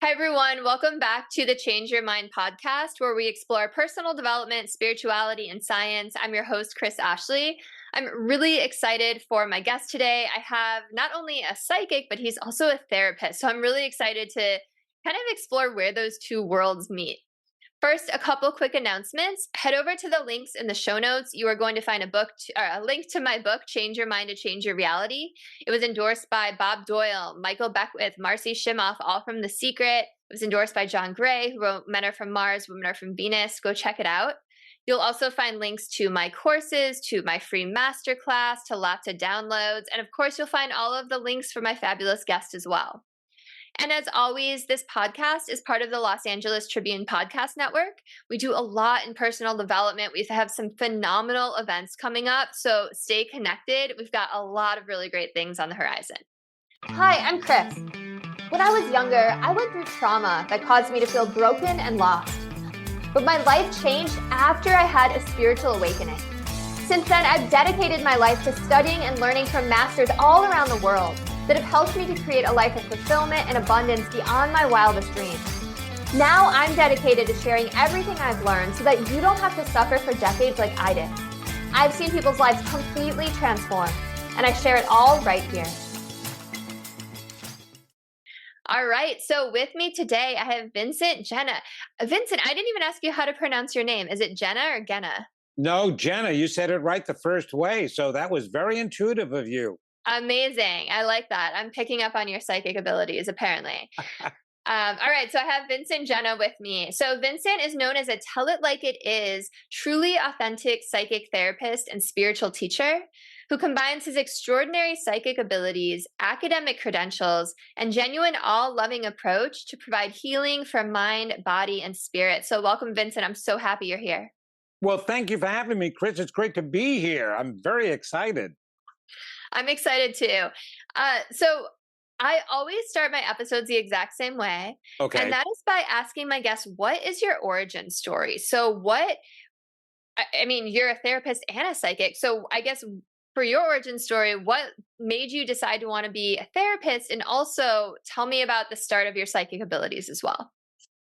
Hi, everyone. Welcome back to the Change Your Mind podcast, where we explore personal development, spirituality, and science. I'm your host, Chris Ashley. I'm really excited for my guest today. I have not only a psychic, but he's also a therapist. So I'm really excited to kind of explore where those two worlds meet. First, a couple quick announcements. Head over to the links in the show notes. You are going to find a link to my book, Change Your Mind to Change Your Reality. It was endorsed by Bob Doyle, Michael Beckwith, Marcy Shimoff, all from The Secret. It was endorsed by John Gray, who wrote Men Are From Mars, Women Are From Venus. Go check it out. You'll also find links to my courses, to my free masterclass, to lots of downloads. And of course, you'll find all of the links for my fabulous guest as well. And as always, this podcast is part of the Los Angeles Tribune Podcast Network. We do a lot in personal development. We have some phenomenal events coming up, so stay connected. We've got a lot of really great things on the horizon. Hi, I'm Chris. When I was younger, I went through trauma that caused me to feel broken and lost. But my life changed after I had a spiritual awakening. Since then, I've dedicated my life to studying and learning from masters all around the world that have helped me to create a life of fulfillment and abundance beyond my wildest dreams. Now I'm dedicated to sharing everything I've learned so that you don't have to suffer for decades like I did. I've seen people's lives completely transformed, and I share it all right here. All right, so with me today, I have Vincent Genna. Vincent, I didn't even ask you how to pronounce your name. Is it Genna or Genna? No, Genna, you said it right the first way, so that was very intuitive of you. Amazing. I like that. I'm picking up on your psychic abilities, apparently. All right, so I have Vincent Genna with me. So Vincent is known as a tell it like it is, truly authentic psychic therapist and spiritual teacher who combines his extraordinary psychic abilities, academic credentials, and genuine all-loving approach to provide healing for mind, body, and spirit. So welcome, Vincent. I'm so happy you're here. Well, thank you for having me, Chris. It's great to be here. I'm very excited. I'm excited too. So I always start my episodes the exact same way. Okay. And that is by asking my guests, what is your origin story? So I mean, you're a therapist and a psychic. So I guess for your origin story, what made you decide to want to be a therapist? And also tell me about the start of your psychic abilities as well.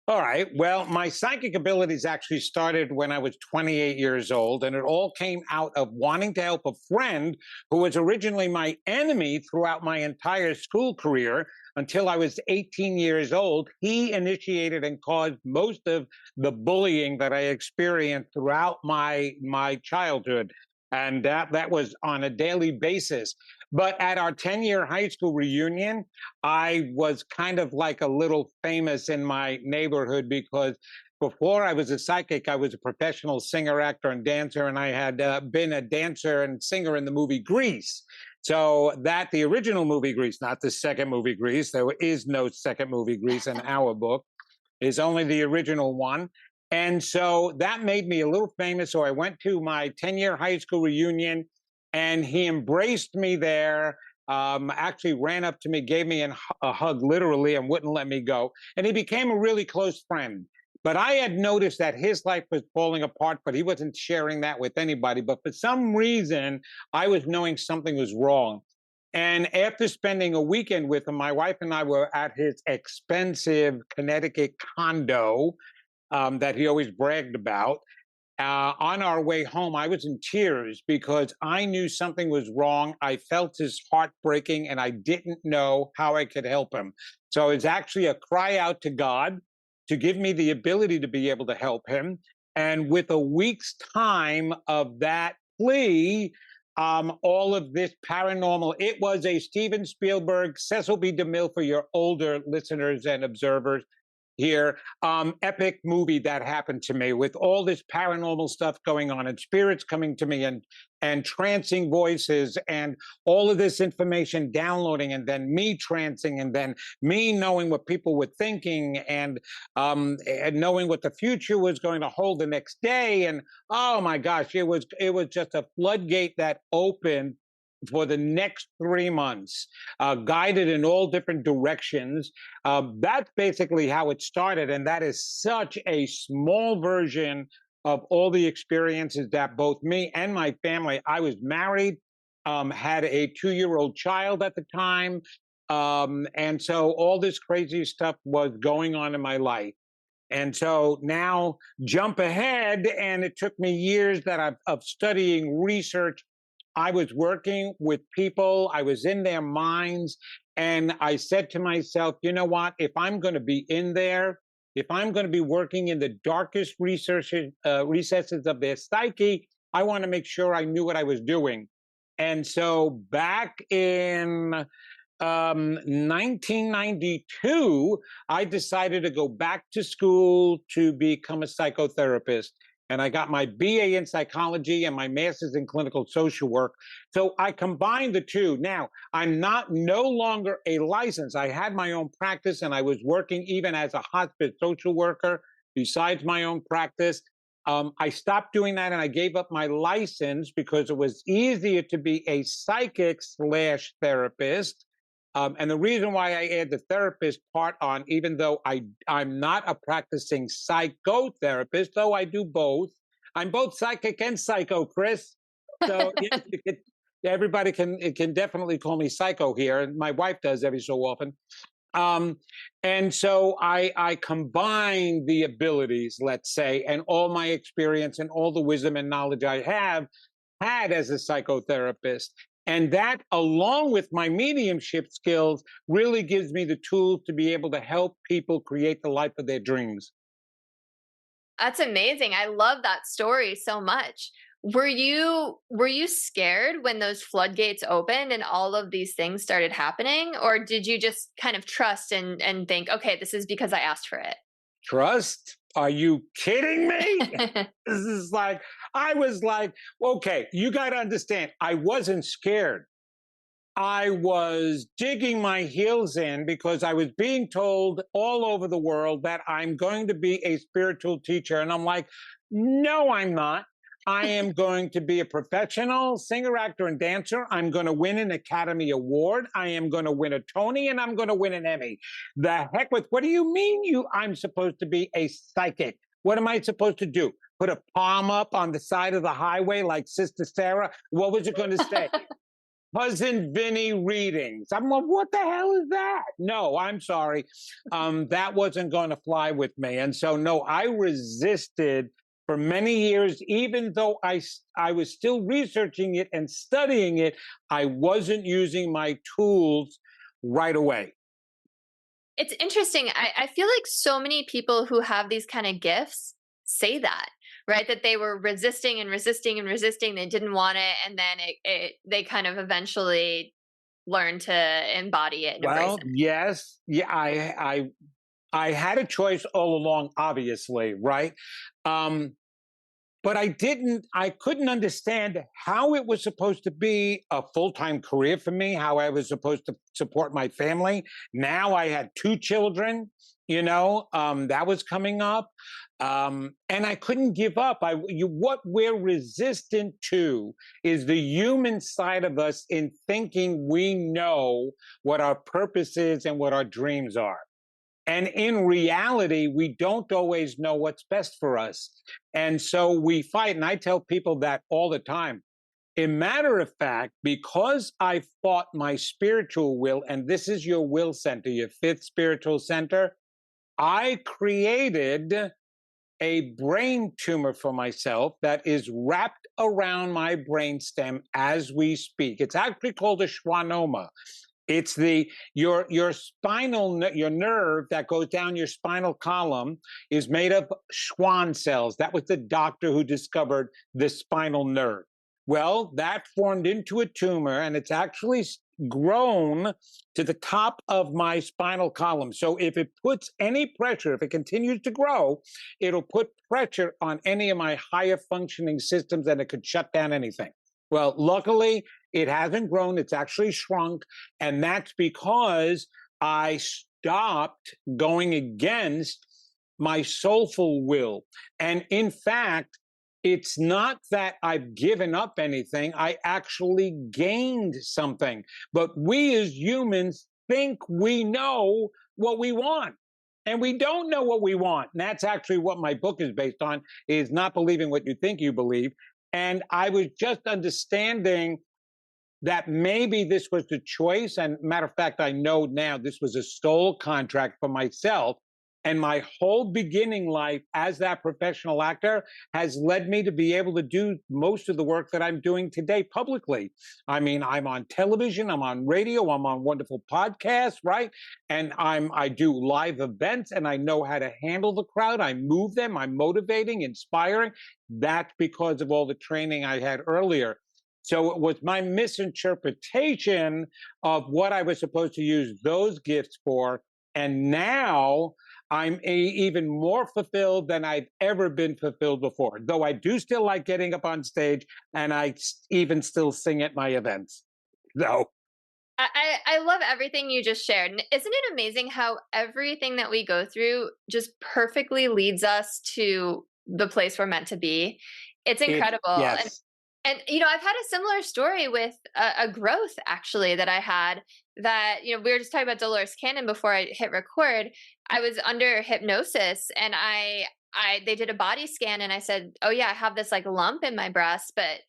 All right. Well, my psychic abilities actually started when I was 28 years old, and it all came out of wanting to help a friend who was originally my enemy throughout my entire school career until I was 18 years old. He initiated and caused most of the bullying that I experienced throughout my childhood. And that was on a daily basis. But at our 10-year high school reunion, I was kind of like a little famous in my neighborhood because before I was a psychic, I was a professional singer, actor, and dancer, and I had been a dancer and singer in the movie Grease. So the original movie Grease, not the second movie Grease, there is no second movie Grease in our book, is only the original one. And so that made me a little famous. So I went to my 10-year high school reunion, and he embraced me there, actually ran up to me, gave me a hug, literally, and wouldn't let me go. And he became a really close friend. But I had noticed that his life was falling apart, but he wasn't sharing that with anybody. But for some reason, I was knowing something was wrong. And after spending a weekend with him, my wife and I were at his expensive Connecticut condo that he always bragged about. On our way home, I was in tears because I knew something was wrong. I felt his heart breaking, and I didn't know how I could help him. So it's actually a cry out to God to give me the ability to be able to help him. And with a week's time of that plea, all of this paranormal, it was a Steven Spielberg, Cecil B. DeMille for your older listeners and observers here, epic movie that happened to me with all this paranormal stuff going on and spirits coming to me and trancing voices and all of this information downloading, and then me trancing, and then me knowing what people were thinking, and knowing what the future was going to hold the next day. And oh my gosh, it was just a floodgate that opened for the next 3 months, guided in all different directions. That's basically how it started. And that is such a small version of all the experiences that both me and my family, I was married, had a 2-year-old child at the time. And so all this crazy stuff was going on in my life. And so now jump ahead, and it took me years of studying research. I was working with people, I was in their minds, and I said to myself, you know what, if I'm going to be in there, if I'm going to be working in the darkest recesses of their psyche, I want to make sure I knew what I was doing. And so back in 1992, I decided to go back to school to become a psychotherapist. And I got my BA in psychology and my master's in clinical social work. So I combined the two. Now, I'm no longer a licensed. I had my own practice, and I was working even as a hospice social worker besides my own practice. I stopped doing that, and I gave up my license because it was easier to be a psychic / therapist. And the reason why I add the therapist part on, even though I'm not a practicing psychotherapist, though I do both. I'm both psychic and psycho, Chris. So yes, everybody can definitely call me psycho here, and my wife does every so often. And so I combine the abilities, let's say, and all my experience and all the wisdom and knowledge I have had as a psychotherapist. And that, along with my mediumship skills, really gives me the tools to be able to help people create the life of their dreams. That's amazing. I love that story so much. Were you scared when those floodgates opened and all of these things started happening, or did you just kind of trust and think, okay, this is because I asked for it? Trust? Are you kidding me? This is like, I was like, okay, you got to understand, I wasn't scared. I was digging my heels in because I was being told all over the world that I'm going to be a spiritual teacher. And I'm like, no, I'm not. I am going to be a professional singer, actor, and dancer. I'm going to win an Academy Award. I am going to win a Tony, and I'm going to win an Emmy. The heck with, what do you mean I'm supposed to be a psychic? What am I supposed to do? Put a palm up on the side of the highway like Sister Sarah? What was it going to say? Cousin Vinny readings. I'm like, what the hell is that? No, I'm sorry. That wasn't going to fly with me. And so, no, I resisted for many years, even though I was still researching it and studying it, I wasn't using my tools right away. It's interesting. I feel like so many people who have these kind of gifts say that, right? That they were resisting and resisting and resisting. They didn't want it. And then they kind of eventually learned to embody it and embrace it. Yes. Yeah, I had a choice all along, obviously, right? But I couldn't understand how it was supposed to be a full-time career for me, how I was supposed to support my family. Now I had 2 children, that was coming up. And I couldn't give up. What we're resistant to is the human side of us in thinking we know what our purpose is and what our dreams are. And in reality, we don't always know what's best for us. And so we fight. And I tell people that all the time. A matter of fact, because I fought my spiritual will, and this is your will center, your 5th spiritual center, I created a brain tumor for myself that is wrapped around my brainstem as we speak. It's actually called a schwannoma. It's your nerve that goes down your spinal column is made of Schwann cells. That was the doctor who discovered the spinal nerve. Well, that formed into a tumor, and it's actually grown to the top of my spinal column. So if it puts any pressure, if it continues to grow, it'll put pressure on any of my higher functioning systems, and it could shut down anything. Well, luckily, it hasn't grown. It's actually shrunk. And that's because I stopped going against my soulful will. And in fact, it's not that I've given up anything. I actually gained something. But we as humans think we know what we want. And we don't know what we want. And that's actually what my book is based on, is not believing what you think you believe. And I was just understanding that maybe this was the choice. And matter of fact, I know now this was a stole contract for myself. And my whole beginning life as that professional actor has led me to be able to do most of the work that I'm doing today publicly. I mean, I'm on television, I'm on radio, I'm on wonderful podcasts, right? And I do live events, and I know how to handle the crowd. I move them, I'm motivating, inspiring. That's because of all the training I had earlier. So it was my misinterpretation of what I was supposed to use those gifts for. And now I'm even more fulfilled than I've ever been fulfilled before. Though I do still like getting up on stage, and I even still sing at my events. So I love everything you just shared. And isn't it amazing how everything that we go through just perfectly leads us to the place we're meant to be? It's incredible. Yes. And I've had a similar story with a growth actually that I had that, we were just talking about Dolores Cannon before I hit record. I was under hypnosis and they did a body scan and I said, oh yeah, I have this like lump in my breast, but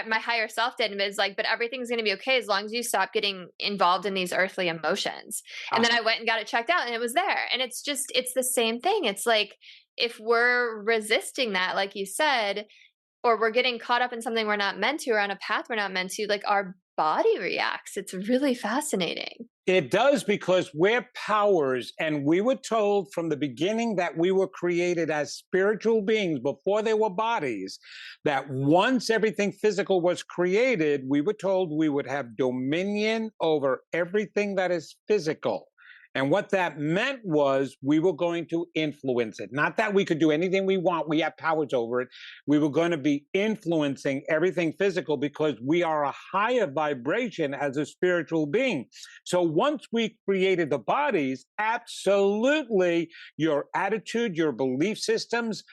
my higher self did. And it was like, but everything's going to be okay as long as you stop getting involved in these earthly emotions. And then I went and got it checked out and it was there. And it's the same thing. It's like, if we're resisting that, like you said, or we're getting caught up in something we're not meant to, or on a path we're not meant to, like our body reacts. It's really fascinating. It does, because we're powers, and we were told from the beginning that we were created as spiritual beings before they were bodies, that once everything physical was created, we were told we would have dominion over everything that is physical. And what that meant was we were going to influence it. Not that we could do anything we want. We have powers over it. We were going to be influencing everything physical because we are a higher vibration as a spiritual being. So once we created the bodies, absolutely your attitude, your belief systems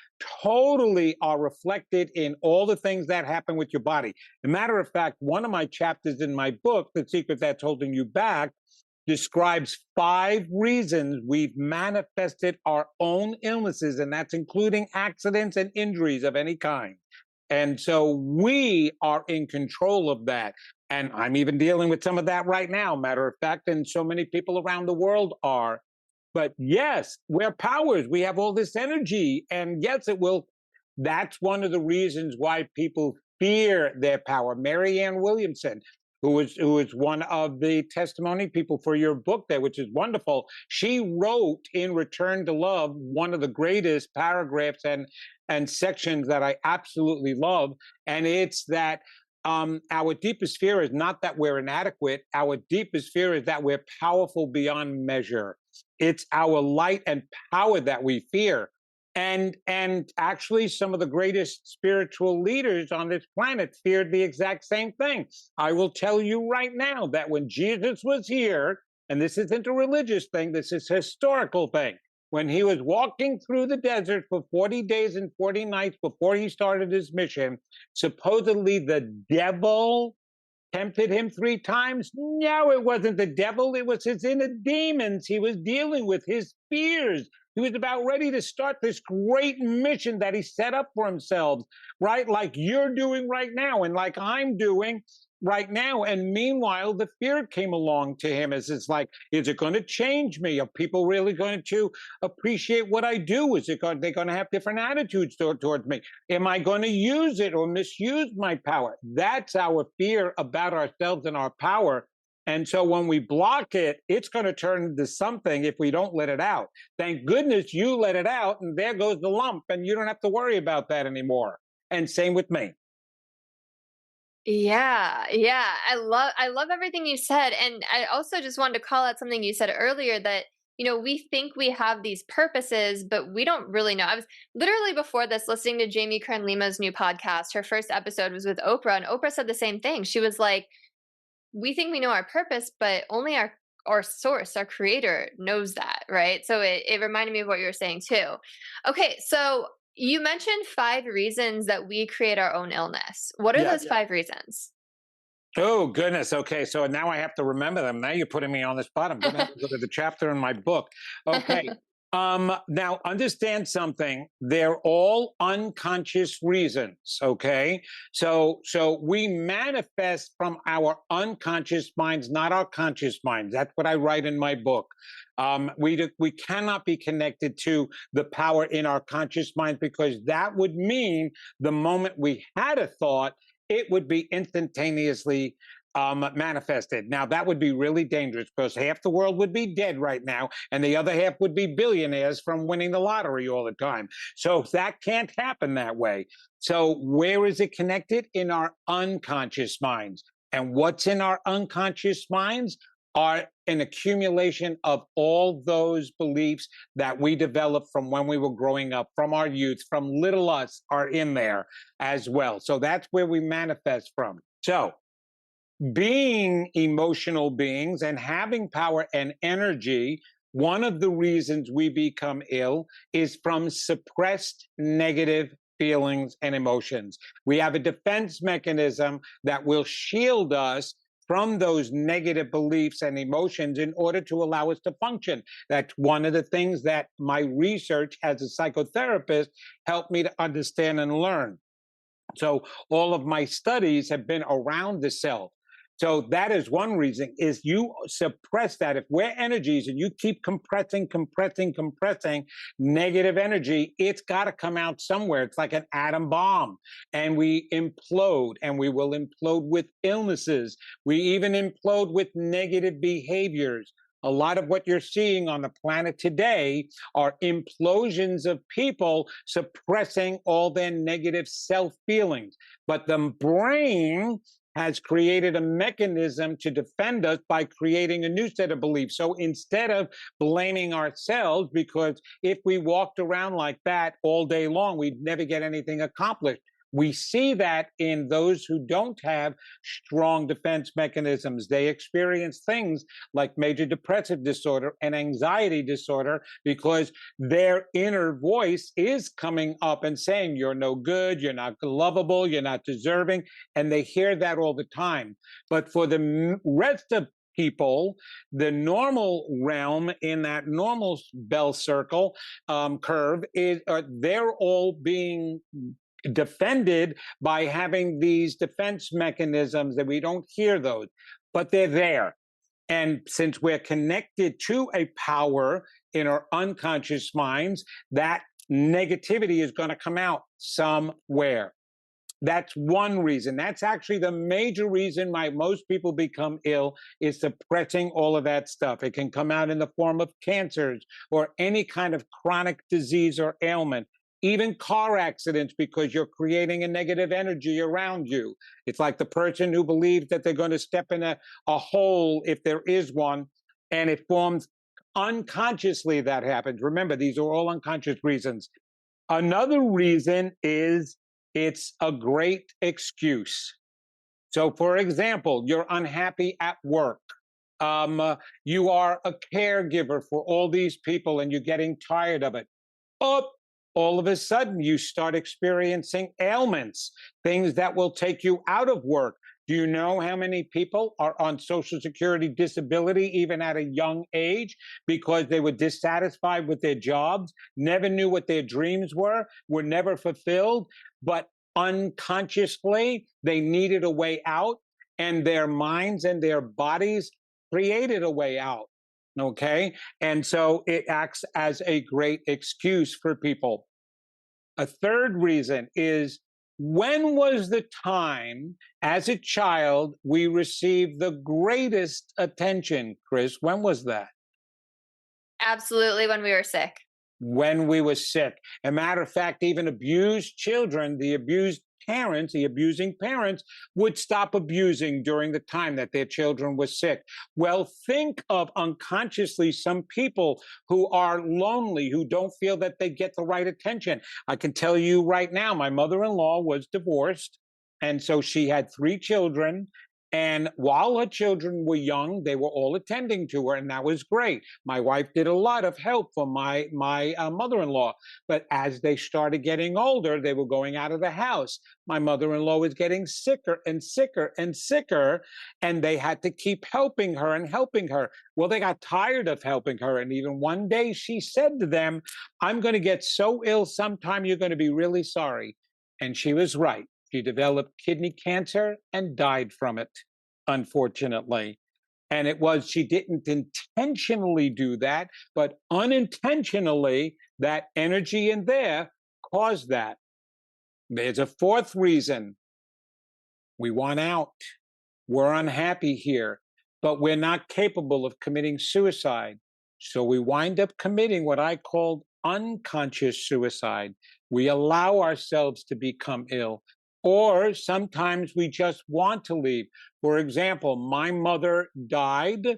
totally are reflected in all the things that happen with your body. As a matter of fact, one of my chapters in my book, The Secret That's Holding You Back, describes 5 reasons we've manifested our own illnesses, and that's including accidents and injuries of any kind. And so we are in control of that. And I'm even dealing with some of that right now, matter of fact, and so many people around the world are. But yes, we're powers. We have all this energy. And yes, it will. That's one of the reasons why people fear their power. Marianne Williamson, who is one of the testimony people for your book there, which is wonderful. She wrote in Return to Love one of the greatest paragraphs and sections that I absolutely love. And it's that our deepest fear is not that we're inadequate. Our deepest fear is that we're powerful beyond measure. It's our light and power that we fear. And actually, some of the greatest spiritual leaders on this planet feared the exact same thing. I will tell you right now that when Jesus was here, and this isn't a religious thing, this is a historical thing, when he was walking through the desert for 40 days and 40 nights before he started his mission, supposedly the devil tempted him 3 times. No, it wasn't the devil. It was his inner demons. He was dealing with his fears. He was about ready to start this great mission that he set up for himself, right? Like you're doing right now and like I'm doing right now. And meanwhile, the fear came along to him as it's like, is it going to change me? Are people really going to appreciate what I do? Is it going, they're going to have different attitudes towards me? Am I going to use it or misuse my power? That's our fear about ourselves and our power. And so when we block it, it's going to turn into something if we don't let it out. Thank goodness you let it out, and there goes the lump, and you don't have to worry about that anymore. And same with me. Yeah. I love everything you said. And I also just wanted to call out something you said earlier that, we think we have these purposes, but we don't really know. I was literally before this listening to Jamie Kern Lima's new podcast. Her first episode was with Oprah, and Oprah said the same thing. She was like, we think we know our purpose, but only our source, our creator knows that, right? So it reminded me of what you were saying too. Okay, so you mentioned 5 reasons that we create our own illness. What are those 5 reasons? Oh, goodness. Okay, so now I have to remember them. Now you're putting me on the spot. I'm going to have to go to the chapter in my book. Okay. Now understand something. They're all unconscious reasons. Okay. So we manifest from our unconscious minds, not our conscious minds. That's what I write in my book. We cannot be connected to the power in our conscious minds, because that would mean the moment we had a thought, it would be instantaneously manifested. Now, that would be really dangerous, because half the world would be dead right now, and the other half would be billionaires from winning the lottery all the time. So that can't happen that way. So where is it connected? In our unconscious minds. And what's in our unconscious minds are an accumulation of all those beliefs that we developed from when we were growing up, from our youth, from little us, are in there as well. So that's where we manifest from. So being emotional beings and having power and energy, one of the reasons we become ill is from suppressed negative feelings and emotions. We have a defense mechanism that will shield us from those negative beliefs and emotions in order to allow us to function. That's one of the things that my research as a psychotherapist helped me to understand and learn. So all of my studies have been around the self. So that is one reason, is you suppress that. If we're energies and you keep compressing negative energy, it's got to come out somewhere. It's like an atom bomb, and we implode, and we will implode with illnesses. We even implode with negative behaviors. A lot of what you're seeing on the planet today are implosions of people suppressing all their negative self feelings. But the brain has created a mechanism to defend us by creating a new set of beliefs. So instead of blaming ourselves, because if we walked around like that all day long, we'd never get anything accomplished. We see that in those who don't have strong defense mechanisms. They experience things like major depressive disorder and anxiety disorder because their inner voice is coming up and saying, you're no good, you're not lovable, you're not deserving. And they hear that all the time. But for the rest of people, the normal realm in that normal bell circle curve is they're all being defended by having these defense mechanisms that we don't hear those, but they're there. And since we're connected to a power in our unconscious minds, that negativity is going to come out somewhere. That's one reason. That's actually the major reason why most people become ill, is suppressing all of that stuff. It can come out in the form of cancers or any kind of chronic disease or ailment. Even car accidents, because you're creating a negative energy around you. It's like the person who believes that they're going to step in a hole if there is one, and it forms unconsciously. That happens. Remember, these are all unconscious reasons. Another reason is it's a great excuse. So, for example, you're unhappy at work. You are a caregiver for all these people and you're getting tired of it. Oh, all of a sudden you start experiencing ailments, things that will take you out of work. Do you know how many people are on Social Security disability even at a young age because they were dissatisfied with their jobs, never knew what their dreams were never fulfilled, but unconsciously they needed a way out, and their minds and their bodies created a way out. Okay. And so it acts as a great excuse for people. A third reason is, when was the time as a child we received the greatest attention, Chris? When was that? Absolutely, when we were sick. When we were sick. As a matter of fact, even abused children, the abused parents, the abusing parents, would stop abusing during the time that their children were sick. Well, think of unconsciously some people who are lonely, who don't feel that they get the right attention. I can tell you right now, my mother-in-law was divorced, and so she had 3 children. And while her children were young, they were all attending to her, and that was great. My wife did a lot of help for my mother-in-law. But as they started getting older, they were going out of the house. My mother-in-law was getting sicker and sicker and sicker, and they had to keep helping her and helping her. Well, they got tired of helping her, and even one day she said to them, "I'm going to get so ill sometime you're going to be really sorry." And she was right. She developed kidney cancer and died from it, unfortunately. And it was, she didn't intentionally do that, but unintentionally, that energy in there caused that. There's a fourth reason. We want out. We're unhappy here, but we're not capable of committing suicide. So we wind up committing what I call unconscious suicide. We allow ourselves to become ill, or sometimes we just want to leave. For example, my mother died,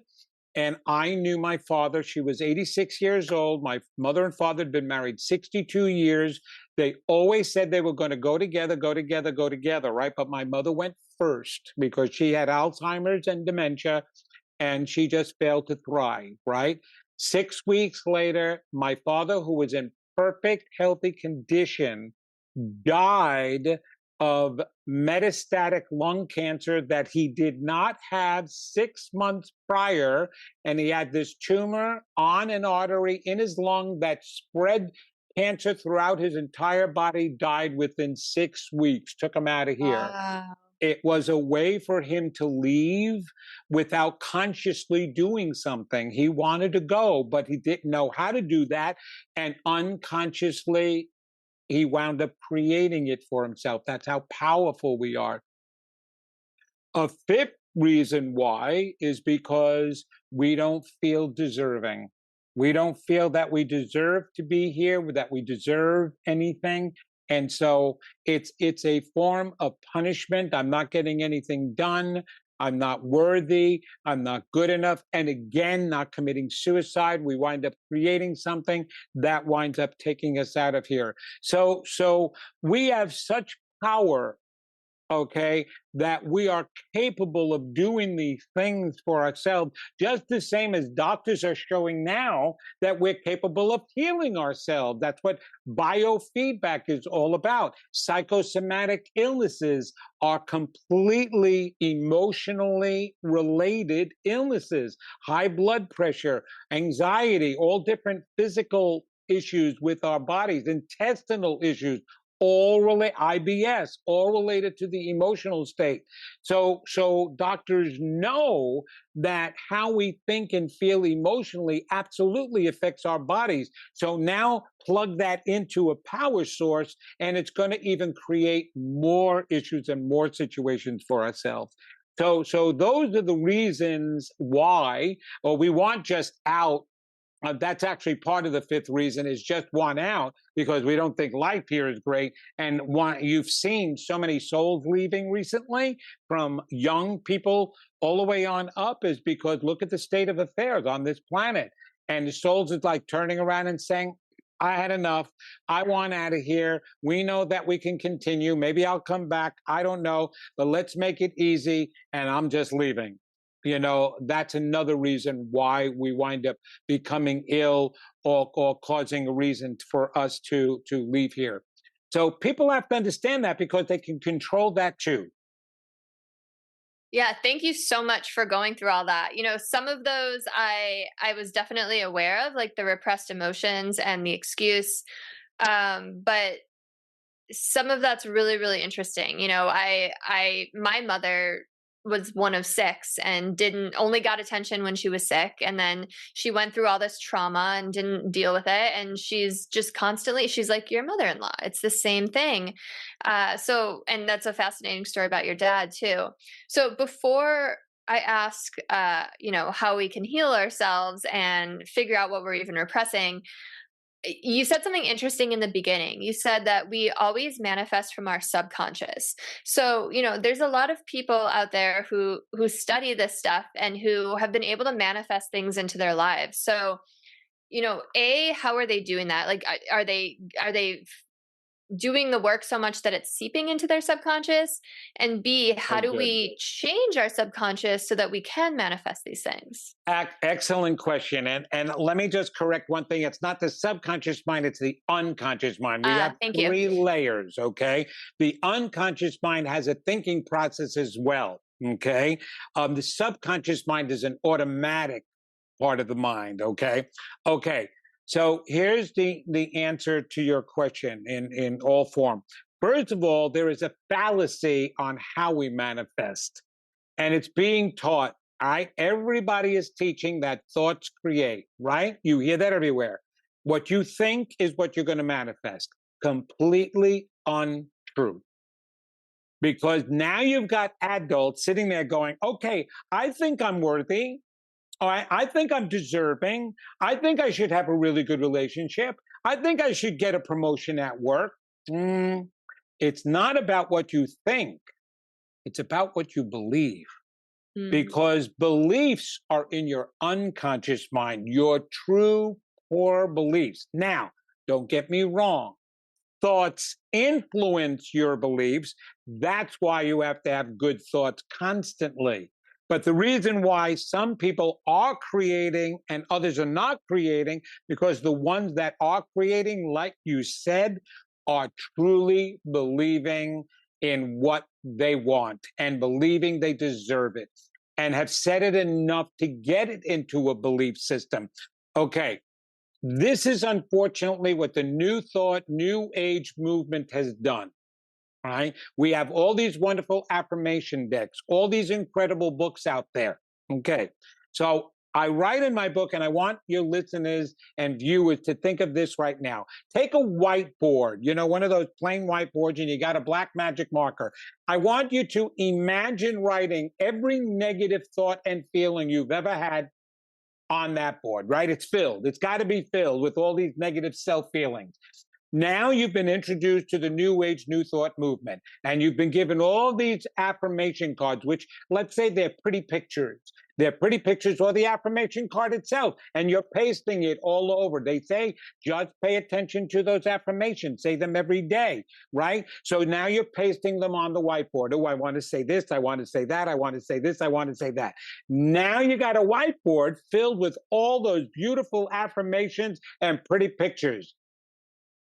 and I knew my father. She was 86 years old. My mother and father had been married 62 years. They always said they were going to go together, go together, go together, right? But my mother went first because she had Alzheimer's and dementia, and she just failed to thrive, right? 6 weeks later, my father, who was in perfect, healthy condition, died of metastatic lung cancer that he did not have 6 months prior. And he had this tumor on an artery in his lung that spread cancer throughout his entire body, died within 6 weeks, took him out of here. Wow. It was a way for him to leave without consciously doing something. He wanted to go, but he didn't know how to do that. And unconsciously, he wound up creating it for himself. That's how powerful we are. A fifth reason why is because we don't feel deserving. We don't feel that we deserve to be here, that we deserve anything. And so it's a form of punishment. I'm not getting anything done. I'm not worthy. I'm not good enough. And again, not committing suicide. We wind up creating something that winds up taking us out of here. So we have such power, okay, that we are capable of doing these things for ourselves, just the same as doctors are showing now that we're capable of healing ourselves. That's what biofeedback is all about. Psychosomatic illnesses are completely emotionally related illnesses. High blood pressure, anxiety, all different physical issues with our bodies, intestinal issues, all relate, IBS, all related to the emotional state. So doctors know that how we think and feel emotionally absolutely affects our bodies. So now plug that into a power source, and it's going to even create more issues and more situations for ourselves. So those are the reasons why, or we want just out. That's actually part of the fifth reason, is just want out, because we don't think life here is great. And you've seen so many souls leaving recently, from young people all the way on up, is because look at the state of affairs on this planet. And the souls is like turning around and saying, I had enough. I want out of here. We know that we can continue. Maybe I'll come back. I don't know, but let's make it easy. And I'm just leaving. You know, that's another reason why we wind up becoming ill, or causing a reason for us to leave here. So people have to understand that, because they can control that too. Yeah, thank you so much for going through all that. Some of those I was definitely aware of, like the repressed emotions and the excuse. But some of that's really, really interesting. My mother was one of six and only got attention when she was sick. And then she went through all this trauma and didn't deal with it. And she's just constantly, she's like your mother-in-law. It's the same thing. And that's a fascinating story about your dad too. So before I ask, how we can heal ourselves and figure out what we're even repressing, you said something interesting in the beginning. You said that we always manifest from our subconscious. So, there's a lot of people out there who study this stuff and who have been able to manifest things into their lives. So, how are they doing that? Like, are they doing the work so much that it's seeping into their subconscious? And B, how Oh, do good. we change our subconscious so that we can manifest these things? Excellent question. And let me just correct one thing. It's not the subconscious mind, it's the unconscious mind. We have Thank you. three layers, okay? The unconscious mind has a thinking process as well, okay? The subconscious mind is an automatic part of the mind, okay? Okay. So here's the answer to your question in all form. First of all, there is a fallacy on how we manifest, and it's being taught. All right, everybody is teaching that thoughts create. Right? You hear that everywhere. What you think is what you're going to manifest. Completely untrue. Because now you've got adults sitting there going, "Okay, I think I'm worthy. All right, I think I'm deserving. I think I should have a really good relationship. I think I should get a promotion at work." It's not about what you think, it's about what you believe. Mm. Because beliefs are in your unconscious mind, your true core beliefs. Now, don't get me wrong. Thoughts influence your beliefs. That's why you have to have good thoughts constantly. But the reason why some people are creating and others are not creating, because the ones that are creating, like you said, are truly believing in what they want and believing they deserve it and have said it enough to get it into a belief system. Okay, this is unfortunately what the New Thought, New Age movement has done. Right? We have all these wonderful affirmation decks, all these incredible books out there. Okay. So I write in my book, and I want your listeners and viewers to think of this right now. Take a whiteboard, one of those plain whiteboards, and you got a black magic marker. I want you to imagine writing every negative thought and feeling you've ever had on that board, right? It's filled. It's got to be filled with all these negative self feelings. Now you've been introduced to the New Age, New Thought movement, and you've been given all these affirmation cards, which let's say they're pretty pictures. They're pretty pictures or the affirmation card itself, and you're pasting it all over. They say, just pay attention to those affirmations. Say them every day, right? So now you're pasting them on the whiteboard. Oh, I want to say this. I want to say that. I want to say this. I want to say that. Now you got a whiteboard filled with all those beautiful affirmations and pretty pictures.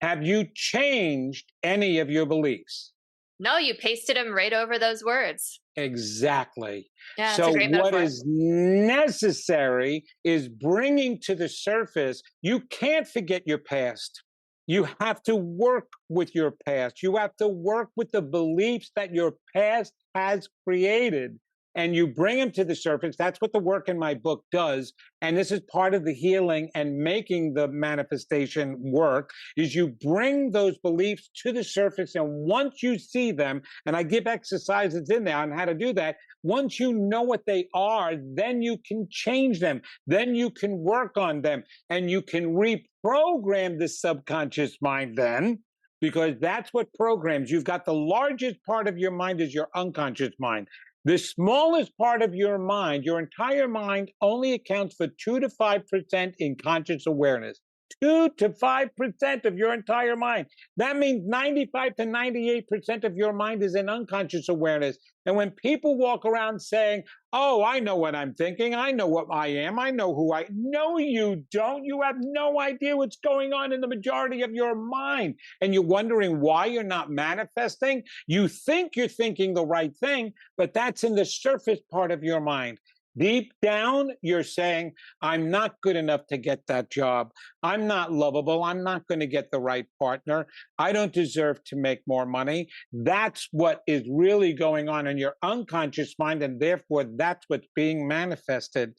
Have you changed any of your beliefs? No, you pasted them right over those words. Exactly. Yeah, it's a So great what metaphor. is necessary is bringing to the surface. You can't forget your past. You have to work with your past. You have to work with the beliefs that your past has created, and you bring them to the surface. That's what the work in my book does. And this is part of the healing and making the manifestation work, is you bring those beliefs to the surface. And once you see them, and I give exercises in there on how to do that, once you know what they are, then you can change them. Then you can work on them, and you can reprogram the subconscious mind then, because that's what programs. You've got the largest part of your mind is your unconscious mind. The smallest part of your mind, your entire mind, only accounts for 2 to 5% in conscious awareness. 2 to 5% of your entire mind. That means 95 to 98% of your mind is in unconscious awareness. And when people walk around saying, "Oh, I know what I'm thinking. I know what I am. I know who I..." No, you don't. You have no idea what's going on in the majority of your mind. And you're wondering why you're not manifesting. You think you're thinking the right thing, but that's in the surface part of your mind. Deep down, you're saying, "I'm not good enough to get that job. I'm not lovable. I'm not going to get the right partner. I don't deserve to make more money." That's what is really going on in your unconscious mind, and therefore that's what's being manifested.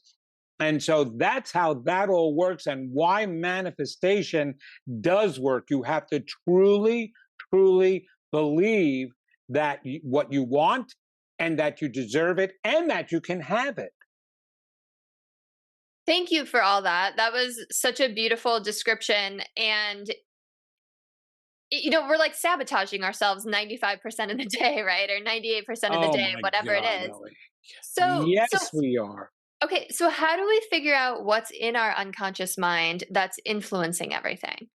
And so that's how that all works, and why manifestation does work. You have to truly, truly believe that what you want, and that you deserve it, and that you can have it. Thank you for all that. That was such a beautiful description. And, we're like sabotaging ourselves 95% of the day, right? Or 98% of the Oh day, my whatever it God, is. Ellie. So, Yes, we are. okay. So, how do we figure out what's in our unconscious mind that's influencing everything?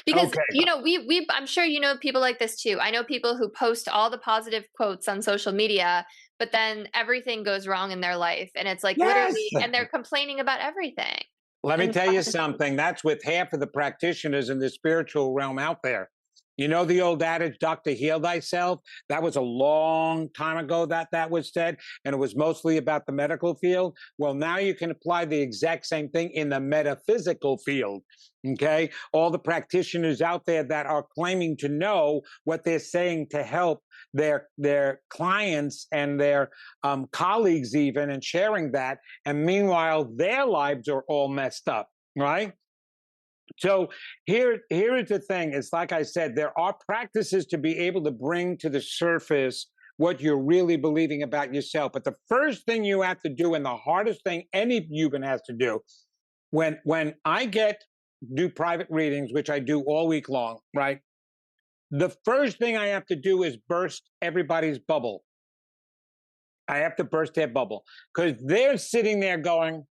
Because, Okay. I'm sure you know people like this too. I know people who post all the positive quotes on social media, but then everything goes wrong in their life. And it's like Yes. literally, and they're complaining about everything. Let me And tell you something. That's with half of the practitioners in the spiritual realm out there. You know the old adage, Dr. Heal Thyself? That was a long time ago that was said, and it was mostly about the medical field. Well, now you can apply the exact same thing in the metaphysical field. Okay? All the practitioners out there that are claiming to know what they're saying to help their clients and their colleagues even, and sharing that, and meanwhile their lives are all messed up, right? So here is the thing. It's like I said, there are practices to be able to bring to the surface what you're really believing about yourself. But the first thing you have to do, and the hardest thing any human has to do, when I do private readings, which I do all week long, right? The first thing I have to do is burst everybody's bubble. I have to burst their bubble because they're sitting there going,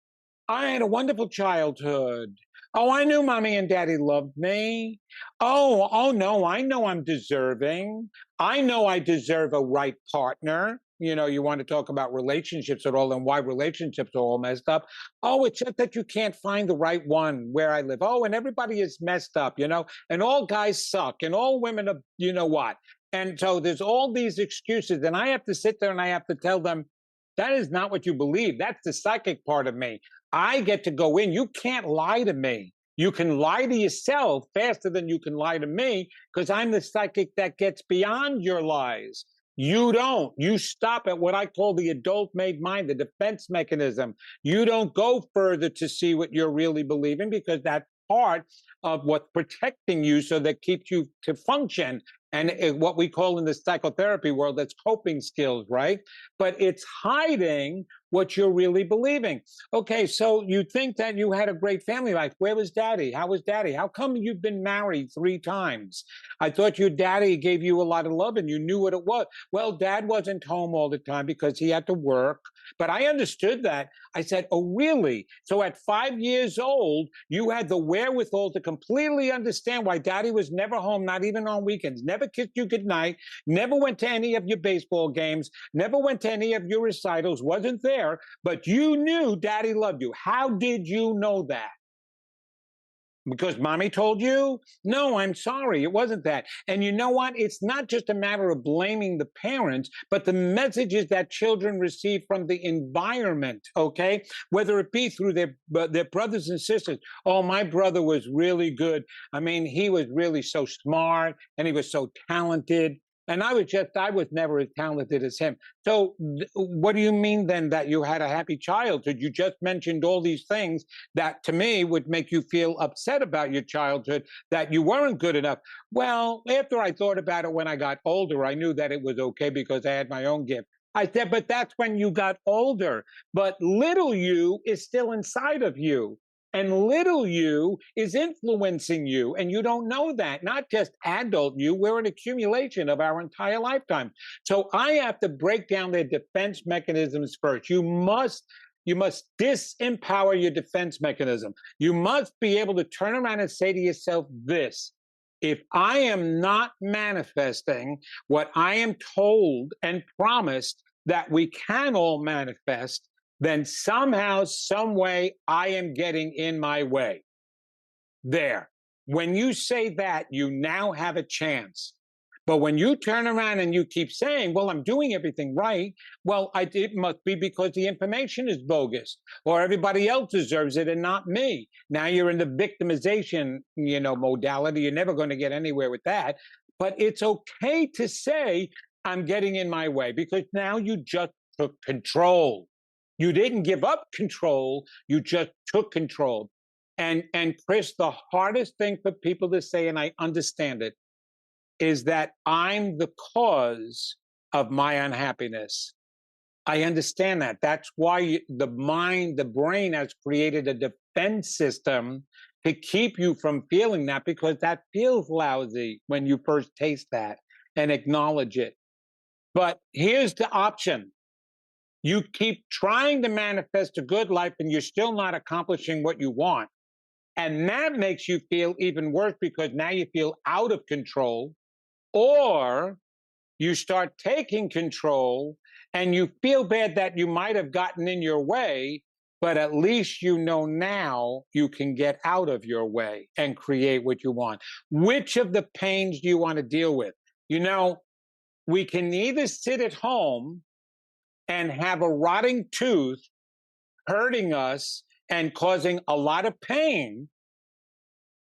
I had a wonderful childhood. Oh, I knew mommy and daddy loved me. Oh no, I know I'm deserving. I know I deserve a right partner. You want to talk about relationships at all and why relationships are all messed up. Oh, it's just that you can't find the right one where I live. Oh, and everybody is messed up, and all guys suck and all women are, what. And so there's all these excuses. And I have to sit there and I have to tell them, that is not what you believe. That's the psychic part of me. I get to go in. You can't lie to me. You can lie to yourself faster than you can lie to me because I'm the psychic that gets beyond your lies. You don't. You stop at what I call the adult-made mind, the defense mechanism. You don't go further to see what you're really believing because that's part of what's protecting you so that keeps you to function. And what we call in the psychotherapy world, that's coping skills, right? But it's hiding what you're really believing. Okay, so you think that you had a great family life. Where was daddy? How was daddy? How come you've been married 3 times? I thought your daddy gave you a lot of love and you knew what it was. Well, dad wasn't home all the time because he had to work. But I understood that. I said, oh, really? So at 5 years old, you had the wherewithal to completely understand why daddy was never home, not even on weekends, never kissed you goodnight, never went to any of your baseball games, never went to any of your recitals, wasn't there, but you knew daddy loved you. How did you know that? Because mommy told you? No, I'm sorry. It wasn't that. And you know what? It's not just a matter of blaming the parents, but the messages that children receive from the environment, okay? Whether it be through their brothers and sisters. Oh, my brother was really good. I mean, he was really so smart and he was so talented. And I was never as talented as him. So what do you mean then that you had a happy childhood? You just mentioned all these things that to me would make you feel upset about your childhood, that you weren't good enough. Well, after I thought about it when I got older, I knew that it was okay because I had my own gift. I said, but that's when you got older. But little you is still inside of you. And little you is influencing you, and you don't know that. Not just adult you, we're an accumulation of our entire lifetime. So I have to break down their defense mechanisms first. You must disempower your defense mechanism. You must be able to turn around and say to yourself this: if I am not manifesting what I am told and promised that we can all manifest, then somehow, some way, I am getting in my way. There. When you say that, you now have a chance. But when you turn around and you keep saying, well, I'm doing everything right, well, it must be because the information is bogus or everybody else deserves it and not me. Now you're in the victimization, modality. You're never going to get anywhere with that. But it's okay to say, I'm getting in my way, because now you just took control. You didn't give up control. You just took control. And Chris, the hardest thing for people to say, and I understand it, is that I'm the cause of my unhappiness. I understand that. That's why the brain has created a defense system to keep you from feeling that, because that feels lousy when you first taste that and acknowledge it. But here's the option. You keep trying to manifest a good life and you're still not accomplishing what you want. And that makes you feel even worse because now you feel out of control, or you start taking control and you feel bad that you might have gotten in your way, but at least you know now you can get out of your way and create what you want. Which of the pains do you want to deal with? You know, we can either sit at home and have a rotting tooth hurting us and causing a lot of pain,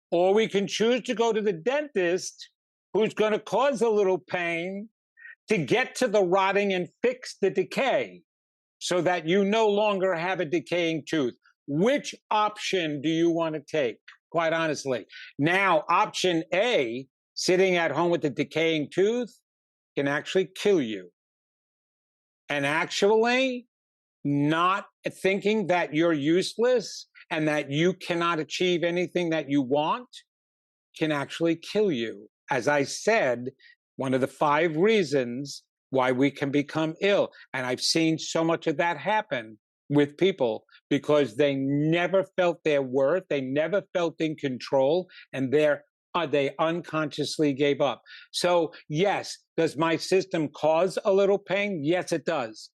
or we can choose to go to the dentist who's going to cause a little pain to get to the rotting and fix the decay so that you no longer have a decaying tooth. Which option do you want to take, quite honestly? Now, option A, sitting at home with a decaying tooth, can actually kill you. And actually, not thinking that you're useless and that you cannot achieve anything that you want can actually kill you. As I said, one of the 5 reasons why we can become ill. And I've seen so much of that happen with people because they never felt their worth, they never felt in control, and they unconsciously gave up. So yes, does my system cause a little pain? Yes, it does.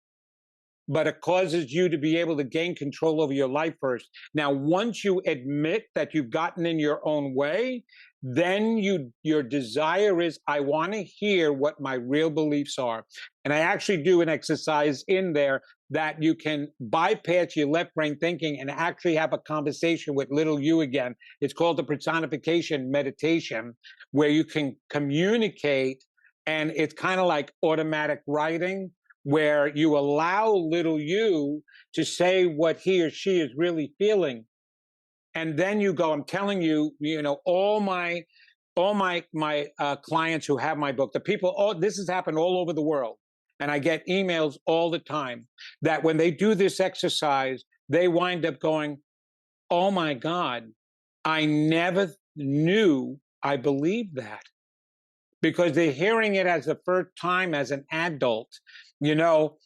But it causes you to be able to gain control over your life first. Now, once you admit that you've gotten in your own way, then your desire is, I want to hear what my real beliefs are. And I actually do an exercise in there that you can bypass your left brain thinking and actually have a conversation with little you again. It's called the personification meditation, where you can communicate, and it's kind of like automatic writing, where you allow little you to say what he or she is really feeling. And then you go, I'm telling you, you know, all my clients who have my book, the people, this has happened all over the world. And I get emails all the time that when they do this exercise, they wind up going, oh my God, I never knew I believed that. Because they're hearing it as the first time as an adult. You know,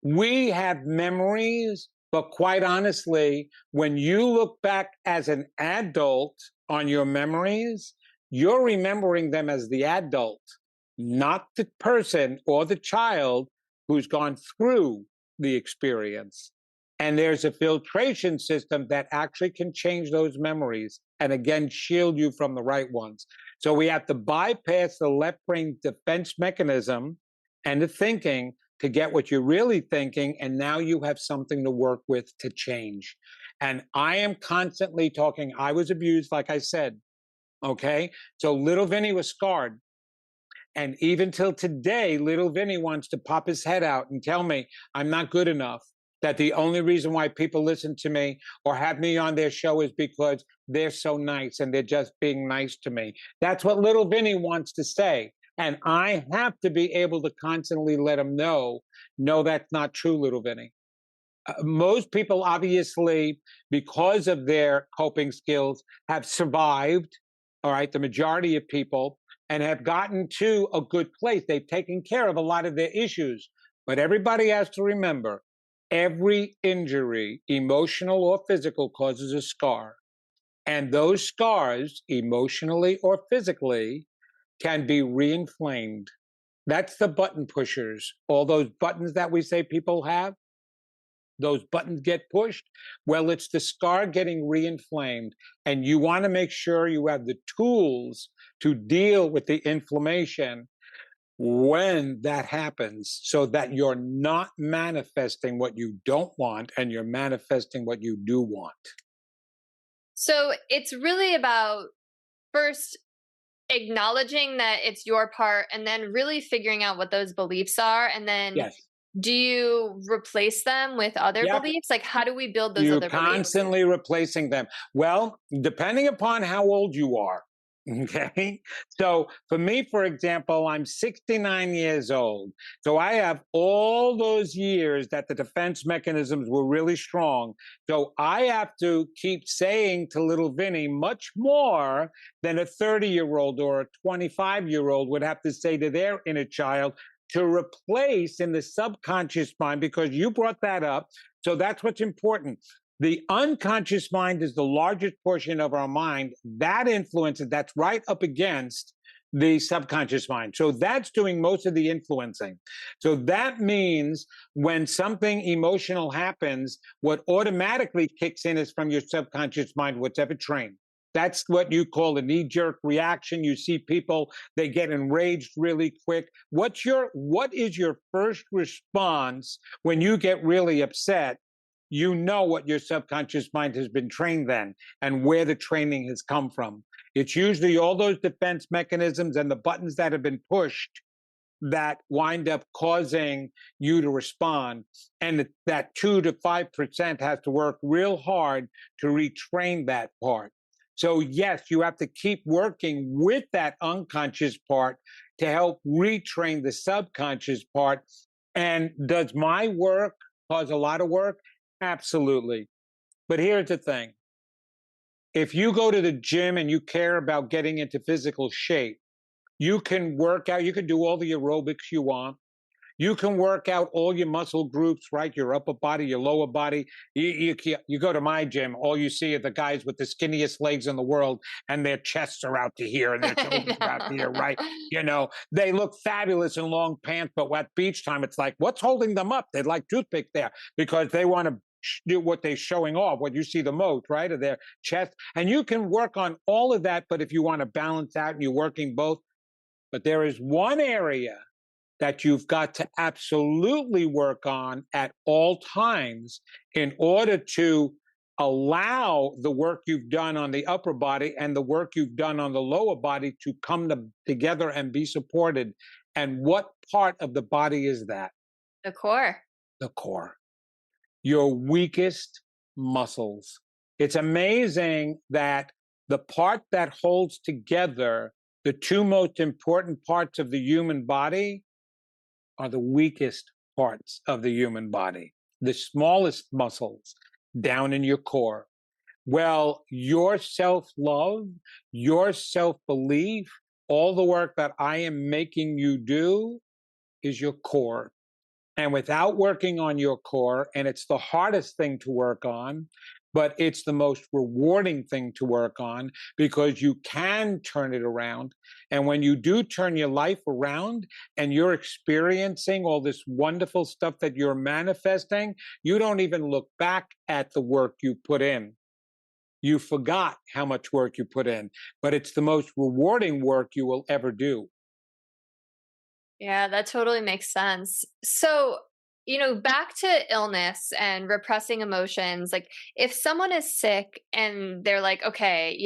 we have memories, but quite honestly, when you look back as an adult on your memories, you're remembering them as the adult, not the person or the child who's gone through the experience. And there's a filtration system that actually can change those memories and again, shield you from the right ones. So we have to bypass the left brain defense mechanism and the thinking to get what you're really thinking. And now you have something to work with to change. And I am constantly talking. I was abused, like I said. Okay. So little Vinny was scarred. And even till today, little Vinny wants to pop his head out and tell me I'm not good enough. That the only reason why people listen to me or have me on their show is because they're so nice and they're just being nice to me. That's what little Vinny wants to say. And I have to be able to constantly let him know, no, that's not true, little Vinny. Most people, obviously, because of their coping skills, have survived, all right, the majority of people, and have gotten to a good place. They've taken care of a lot of their issues. But everybody has to remember, every injury, emotional or physical, causes a scar. And those scars, emotionally or physically, can be reinflamed. That's the button pushers. All those buttons that we say people have, those buttons get pushed. Well, it's the scar getting reinflamed. And you want to make sure you have the tools to deal with the inflammation when that happens, so that you're not manifesting what you don't want and you're manifesting what you do want. So it's really about first acknowledging that it's your part and then really figuring out what those beliefs are. And then Yes. do you replace them with other beliefs? Like, how do we build those You're other beliefs? constantly replacing them. Well, depending upon how old you are. Okay. So for me, for example, I'm 69 years old. So I have all those years that the defense mechanisms were really strong. So I have to keep saying to little Vinny much more than a 30-year-old or a 25-year-old would have to say to their inner child to replace in the subconscious mind, because you brought that up. So that's what's important. The unconscious mind is the largest portion of our mind. That influences, that's right up against the subconscious mind. So that's doing most of the influencing. So that means when something emotional happens, what automatically kicks in is from your subconscious mind, what's ever trained. That's what you call a knee-jerk reaction. You see people, they get enraged really quick. What is your first response when you get really upset? You know what your subconscious mind has been trained then and where the training has come from. It's usually all those defense mechanisms and the buttons that have been pushed that wind up causing you to respond. And that 2 to 5% has to work real hard to retrain that part. So yes, you have to keep working with that unconscious part to help retrain the subconscious part. And does my work cause a lot of work? Absolutely. But here's the thing. If you go to the gym and you care about getting into physical shape, you can work out, you can do all the aerobics you want. You can work out all your muscle groups, right? Your upper body, your lower body. You go to my gym, all you see are the guys with the skinniest legs in the world, and their chests are out to here and their shoulders are out to here, right? You know, they look fabulous in long pants, but at beach time, it's like, what's holding them up? They're like toothpick there because they want to do what they're showing off, what you see the most, right? Of their chest. And you can work on all of that, but if you want to balance out and you're working both, but there is one area that you've got to absolutely work on at all times in order to allow the work you've done on the upper body and the work you've done on the lower body to come together and be supported. And what part of the body is that? The core. The core. Your weakest muscles. It's amazing that the part that holds together the two most important parts of the human body are the weakest parts of the human body, the smallest muscles down in your core. Well, your self-love, your self-belief, all the work that I am making you do is your core. And without working on your core, and it's the hardest thing to work on, but it's the most rewarding thing to work on because you can turn it around. And when you do turn your life around and you're experiencing all this wonderful stuff that you're manifesting, you don't even look back at the work you put in. You forgot how much work you put in, but it's the most rewarding work you will ever do. Yeah, that totally makes sense. So, back to illness and repressing emotions, like if someone is sick and they're like, okay,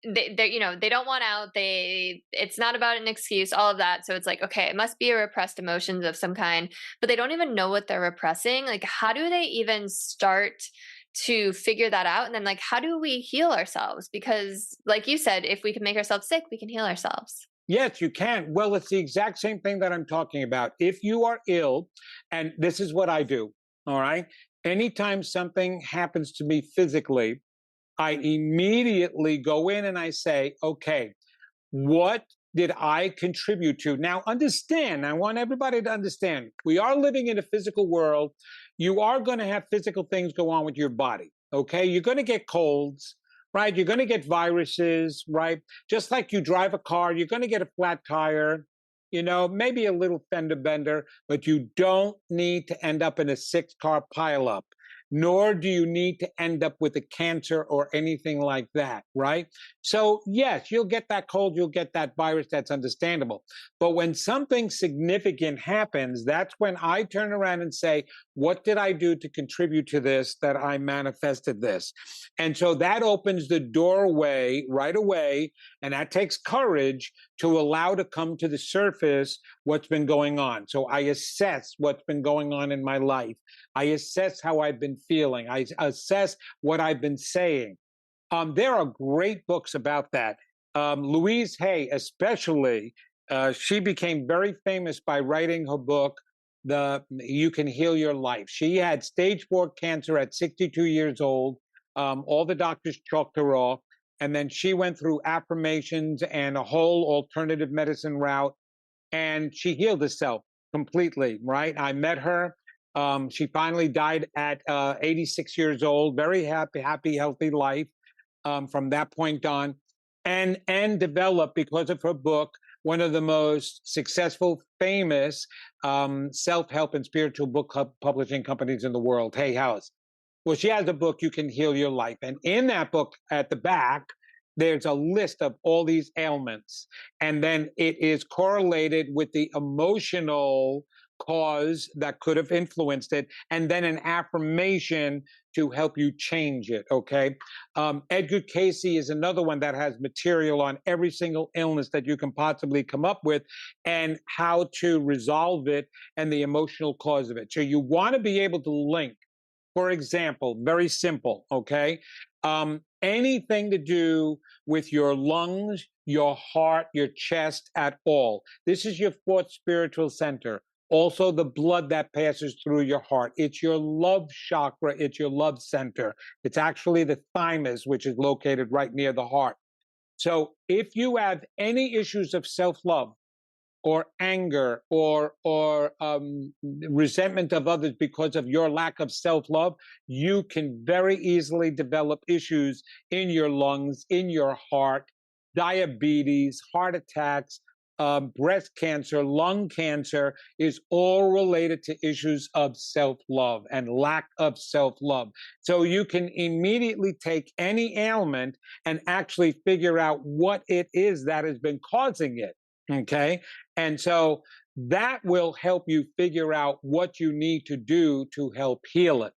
they don't want out, it's not about an excuse, all of that. So it's like, okay, it must be a repressed emotions of some kind, but they don't even know what they're repressing. Like, how do they even start to figure that out? And then like, how do we heal ourselves? Because like you said, if we can make ourselves sick, we can heal ourselves. Yes, you can. Well, it's the exact same thing that I'm talking about. If you are ill, and this is what I do, all right? Anytime something happens to me physically, I immediately go in and I say, okay, what did I contribute to? Now, understand, I want everybody to understand, we are living in a physical world. You are going to have physical things go on with your body, okay? You're going to get colds, right? You're going to get viruses, right? Just like you drive a car, you're going to get a flat tire, maybe a little fender bender, but you don't need to end up in a 6-car pileup. Nor do you need to end up with a cancer or anything like that, right? So yes, you'll get that cold, you'll get that virus, that's understandable. But when something significant happens, that's when I turn around and say, what did I do to contribute to this, that I manifested this? And so that opens the doorway right away, and that takes courage to allow to come to the surface what's been going on. So I assess what's been going on in my life. I assess how I've been feeling. I assess what I've been saying. There are great books about that. Louise Hay, especially, she became very famous by writing her book, You Can Heal Your Life. She had stage 4 cancer at 62 years old. All the doctors chalked her off. And then she went through affirmations and a whole alternative medicine route, and she healed herself completely, right? I met her. She finally died at 86 years old, very happy, healthy life from that point on, and developed, because of her book, one of the most successful, famous self-help and spiritual book publishing companies in the world, Hay House. Well, she has a book, You Can Heal Your Life. And in that book, at the back, there's a list of all these ailments. And then it is correlated with the emotional cause that could have influenced it, and then an affirmation to help you change it, okay? Edgar Cayce is another one that has material on every single illness that you can possibly come up with and how to resolve it and the emotional cause of it. So you want to be able to link, for example, very simple, okay? Anything to do with your lungs, your heart, your chest at all. This is your fourth spiritual center. Also, the blood that passes through your heart. It's your love chakra. It's your love center. It's actually the thymus, which is located right near the heart. So if you have any issues of self-love or anger or resentment of others because of your lack of self-love, you can very easily develop issues in your lungs, in your heart, diabetes, heart attacks, breast cancer, lung cancer is all related to issues of self-love and lack of self-love. So you can immediately take any ailment and actually figure out what it is that has been causing it, okay? And so that will help you figure out what you need to do to help heal it.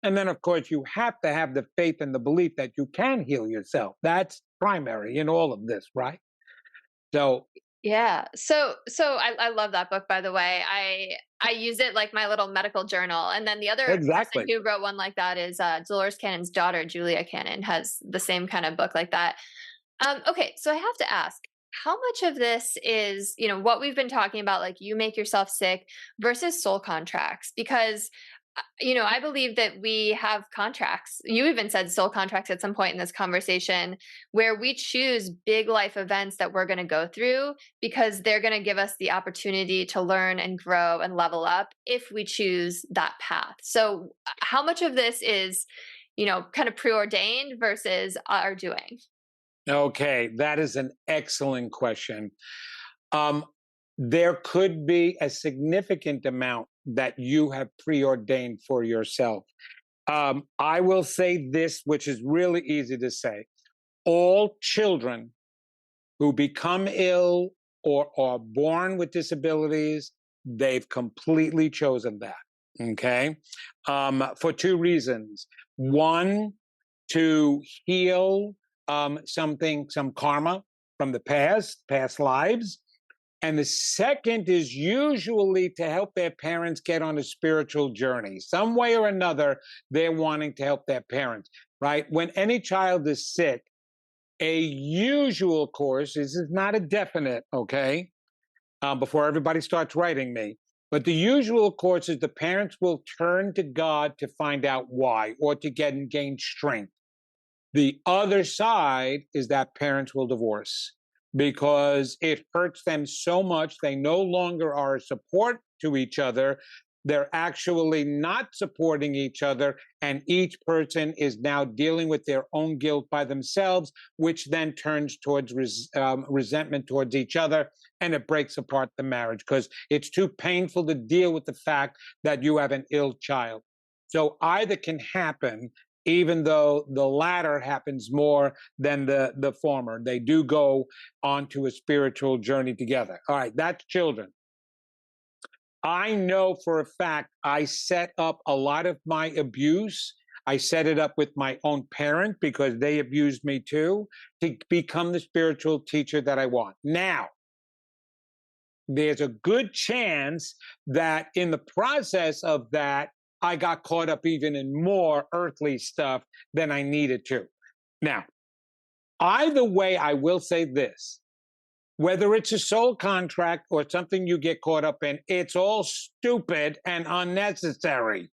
And then, of course, you have to have the faith and the belief that you can heal yourself. That's primary in all of this, right? So Yeah. So I love that book, by the way. I use it like my little medical journal. And then the other person exactly. who wrote one like that is Dolores Cannon's daughter, Julia Cannon, has the same kind of book like that. Okay, so I have to ask, how much of this is, what we've been talking about, like you make yourself sick versus soul contracts? Because I believe that we have contracts. You even said soul contracts at some point in this conversation, where we choose big life events that we're going to go through because they're going to give us the opportunity to learn and grow and level up if we choose that path. So how much of this is, kind of preordained versus our doing? Okay, that is an excellent question. There could be a significant amount that you have preordained for yourself. I will say this, which is really easy to say. All children who become ill or are born with disabilities, they've completely chosen that, okay? For two reasons. One, to heal some karma from the past lives. And the second is usually to help their parents get on a spiritual journey. Some way or another, they're wanting to help their parents, right? When any child is sick, a usual course, this is not a definite, okay, before everybody starts writing me, but the usual course is the parents will turn to God to find out why or to gain strength. The other side is that parents will divorce because it hurts them so much. They no longer are a support to each other. They're actually not supporting each other, and each person is now dealing with their own guilt by themselves, which then turns towards resentment towards each other, and it breaks apart the marriage because it's too painful to deal with the fact that you have an ill child. So either can happen, even though the latter happens more than the former. They do go onto a spiritual journey together. All right, that's children. I know for a fact I set up a lot of my abuse. I set it up with my own parent because they abused me too, to become the spiritual teacher that I want. Now, there's a good chance that in the process of that, I got caught up even in more earthly stuff than I needed to. Now, either way, I will say this. Whether it's a soul contract or something you get caught up in, it's all stupid and unnecessary.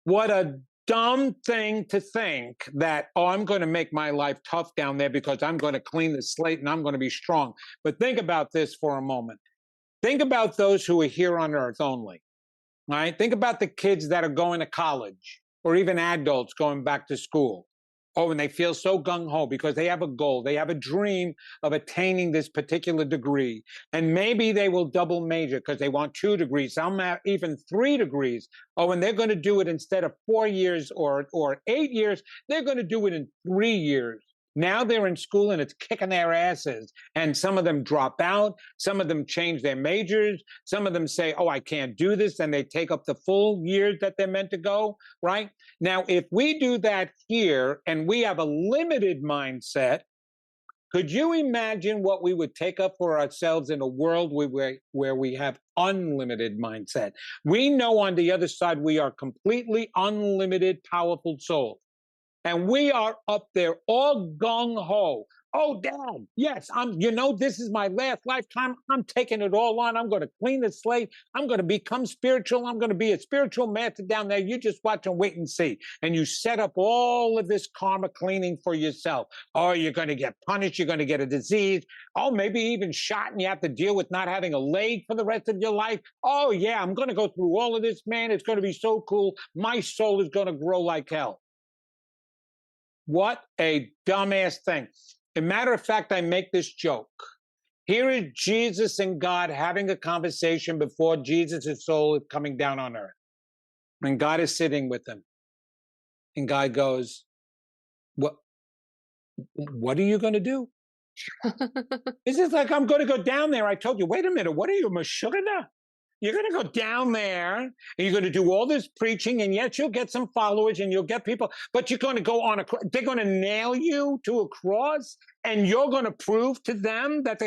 What a dumb thing to think that, oh, I'm going to make my life tough down there because I'm going to clean the slate and I'm going to be strong. But think about this for a moment. Think about those who are here on earth only. right? Think about the kids that are going to college or even adults going back to school. Oh, and they feel so gung-ho because they have a goal. They have a dream of attaining this particular degree. And maybe they will double major because they want 2 degrees, some have even 3 degrees. Oh, and they're going to do it instead of 4 years or 8 years, they're going to do it in 3 years. Now they're in school and it's kicking their asses. And some of them drop out. Some of them change their majors. Some of them say, oh, I can't do this. And they take up the full years that they're meant to go, right? Now, if we do that here and we have a limited mindset, could you imagine what we would take up for ourselves in a world where we have unlimited mindset? We know on the other side, we are completely unlimited, powerful souls. And we are up there all gung-ho. Oh, Dad, yes, this is my last lifetime. I'm taking it all on. I'm going to clean the slate. I'm going to become spiritual. I'm going to be a spiritual master down there. You just watch and wait and see. And you set up all of this karma cleaning for yourself. Oh, you're going to get punished. You're going to get a disease. Oh, maybe even shot, and you have to deal with not having a leg for the rest of your life. Oh, yeah, I'm going to go through all of this, man. It's going to be so cool. My soul is going to grow like hell. What a dumbass thing. As a matter of fact, I make this joke. Here is Jesus and God having a conversation before Jesus' soul is coming down on earth. And God is sitting with him. And God goes, what are you going to do? It's just like, I'm going to go down there. I told you, wait a minute, what are you, Meshuggah? You're going to go down there and you're going to do all this preaching, and yes, you'll get some followers and you'll get people, but you're going to go on they're going to nail you to a cross, and you're going to prove to them that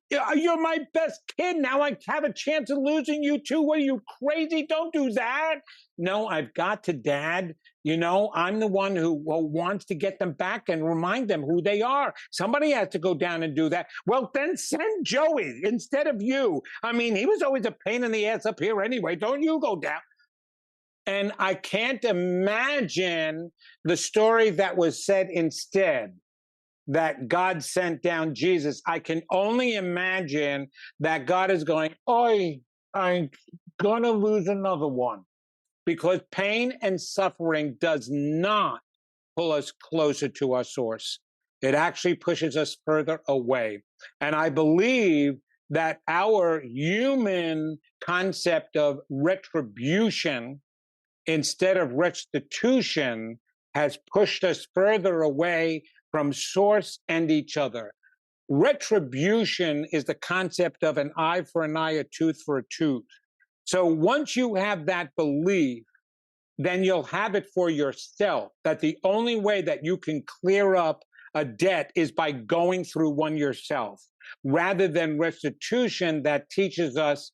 you're my best kid. Now I have a chance of losing you too. What are you, crazy? Don't do that. No, I've got to, Dad. I'm the one who wants to get them back and remind them who they are. Somebody has to go down and do that. Well, then send Joey instead of you. I mean, he was always a pain in the ass up here anyway. Don't you go down. And I can't imagine the story that was said instead, that God sent down Jesus. I can only imagine that God is going, oi, I'm going to lose another one. Because pain and suffering does not pull us closer to our source. It actually pushes us further away. And I believe that our human concept of retribution instead of restitution has pushed us further away from source and each other. Retribution is the concept of an eye for an eye, a tooth for a tooth. So once you have that belief, then you'll have it for yourself, that the only way that you can clear up a debt is by going through one yourself, rather than restitution that teaches us,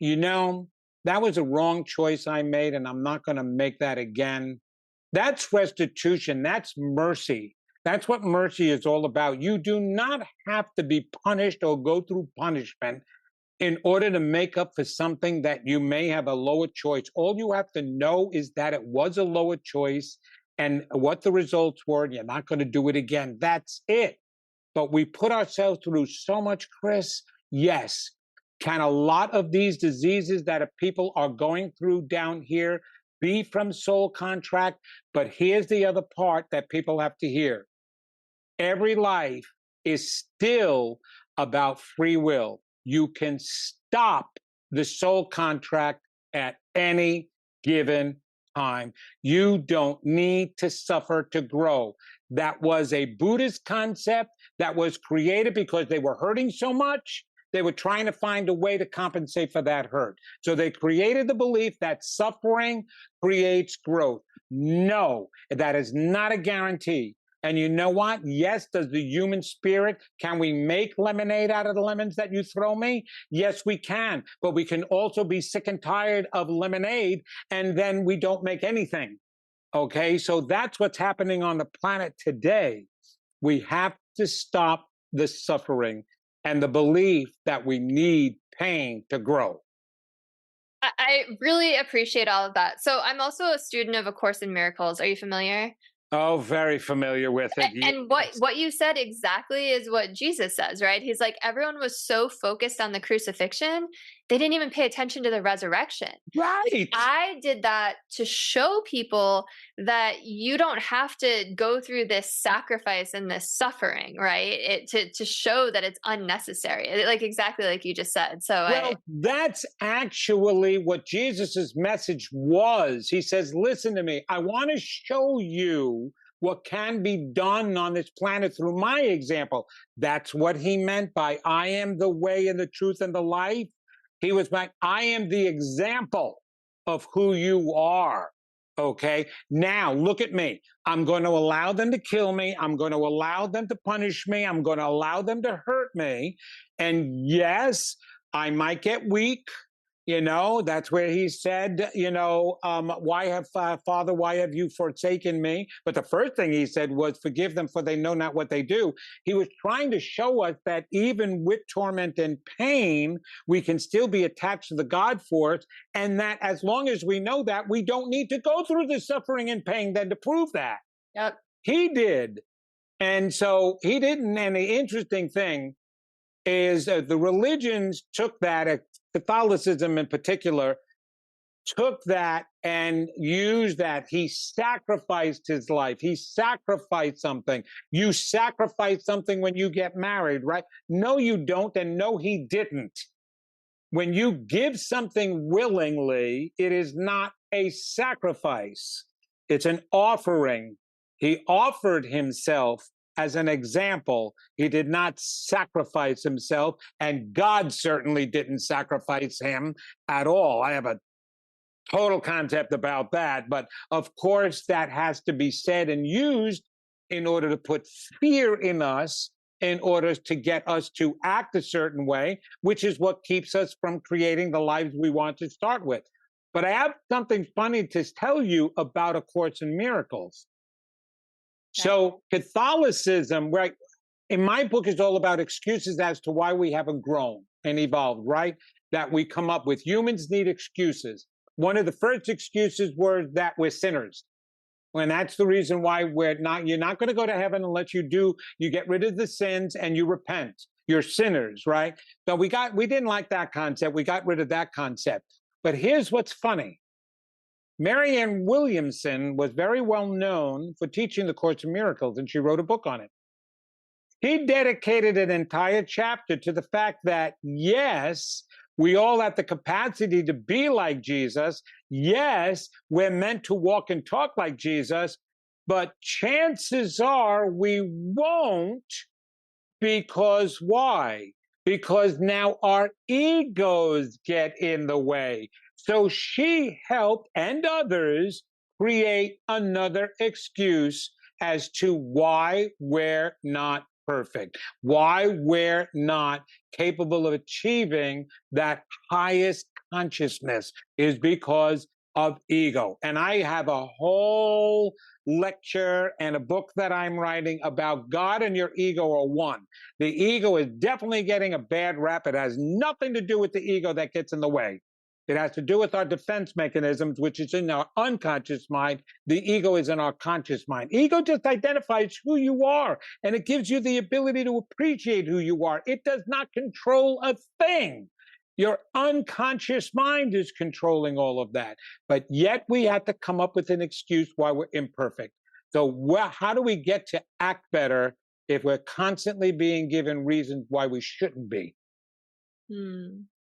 that was a wrong choice I made, and I'm not going to make that again. That's restitution. That's mercy. That's what mercy is all about. You do not have to be punished or go through punishment in order to make up for something that you may have a lower choice. All you have to know is that it was a lower choice and what the results were, and you're not going to do it again. That's it. But we put ourselves through so much, Chris. Yes. Can a lot of these diseases that people are going through down here be from soul contract? But here's the other part that people have to hear. Every life is still about free will. You can stop the soul contract at any given time. You don't need to suffer to grow. That was a Buddhist concept that was created because they were hurting so much. They were trying to find a way to compensate for that hurt. So they created the belief that suffering creates growth. No, that is not a guarantee. And you know what? Yes, does the human spirit, can we make lemonade out of the lemons that you throw me? Yes, we can. But we can also be sick and tired of lemonade, and then we don't make anything. Okay, so that's what's happening on the planet today. We have to stop the suffering and the belief that we need pain to grow. I really appreciate all of that. So I'm also a student of A Course in Miracles. Are you familiar? Oh, very familiar with it. And what you said exactly is what Jesus says, right? He's like, everyone was so focused on the crucifixion, they didn't even pay attention to the resurrection. Right. I did that to show people that you don't have to go through this sacrifice and this suffering, right? To show that it's unnecessary, like exactly like you just said. So Well, that's actually what Jesus's message was. He says, listen to me. I want to show you what can be done on this planet through my example. That's what he meant by I am the way and the truth and the life. He was like, I am the example of who you are. Okay. Now look at me. I'm going to allow them to kill me. I'm going to allow them to punish me. I'm going to allow them to hurt me. And yes, I might get weak. That's where he said, why have Father, why have you forsaken me? But the first thing he said was, forgive them, for they know not what they do. He was trying to show us that even with torment and pain, we can still be attached to the God force, and that as long as we know that, we don't need to go through the suffering and pain then to prove that. Yep. He did. And so he didn't. And the interesting thing is the religions took that, Catholicism in particular, took that and used that. He sacrificed his life. He sacrificed something. You sacrifice something when you get married, right? No, you don't. And no, he didn't. When you give something willingly, it is not a sacrifice. It's an offering. He offered himself as an example. He did not sacrifice himself, and God certainly didn't sacrifice him at all. I have a total concept about that, but of course that has to be said and used in order to put fear in us, in order to get us to act a certain way, which is what keeps us from creating the lives we want to start with. But I have something funny to tell you about A Course in Miracles. So Catholicism, right, in my book, is all about excuses as to why we haven't grown and evolved, right? That we come up with. Humans need excuses. One of the first excuses were that we're sinners. And that's the reason why you're not going to go to heaven unless you get rid of the sins and you repent. You're sinners, right? So we didn't like that concept. We got rid of that concept. But here's what's funny. Marianne Williamson was very well known for teaching the Course in Miracles, and she wrote a book on it. He dedicated an entire chapter to the fact that, yes, we all have the capacity to be like Jesus. Yes, we're meant to walk and talk like Jesus, but chances are we won't, because why? Because now our egos get in the way. So she helped, and others, create another excuse as to why we're not perfect, why we're not capable of achieving that highest consciousness, is because of ego. And I have a whole lecture and a book that I'm writing about God and your ego are one. The ego is definitely getting a bad rap. It has nothing to do with the ego that gets in the way. It has to do with our defense mechanisms, which is in our unconscious mind. The ego is in our conscious mind. Ego just identifies who you are, and it gives you the ability to appreciate who you are. It does not control a thing. Your unconscious mind is controlling all of that. But yet we have to come up with an excuse why we're imperfect. So how do we get to act better if we're constantly being given reasons why we shouldn't be?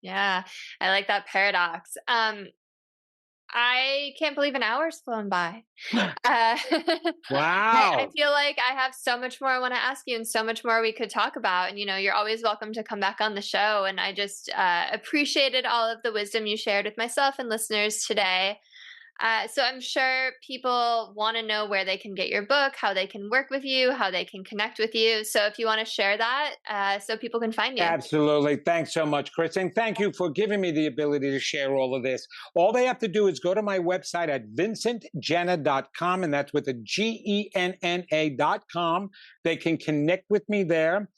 Yeah, I like that paradox. I can't believe an hour's flown by. Wow. I feel like I have so much more I want to ask you and so much more we could talk about. And, you're always welcome to come back on the show. And I just appreciated all of the wisdom you shared with myself and listeners today. So I'm sure people want to know where they can get your book, how they can work with you, how they can connect with you. So if you want to share that so people can find you. Absolutely. Thanks so much, Chris. And thank you for giving me the ability to share all of this. All they have to do is go to my website at vincentgenna.com, and that's with a Genna.com. They can connect with me there.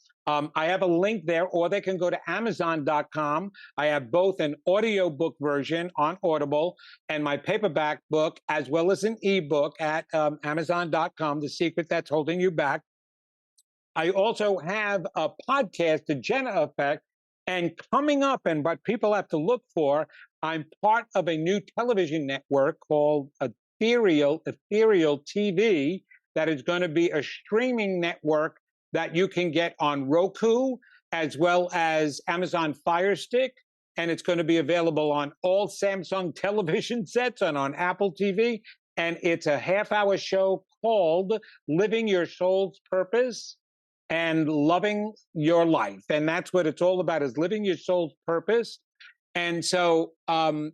I have a link there, or they can go to Amazon.com. I have both an audiobook version on Audible and my paperback book, as well as an ebook at Amazon.com, The Secret That's Holding You Back. I also have a podcast, The Genna Effect, and coming up, and what people have to look for, I'm part of a new television network called Ethereal TV that is going to be a streaming network that you can get on Roku as well as Amazon Fire Stick. And it's going to be available on all Samsung television sets and on Apple TV. And it's a half-hour show called Living Your Soul's Purpose and Loving Your Life. And that's what it's all about, is living your soul's purpose. And so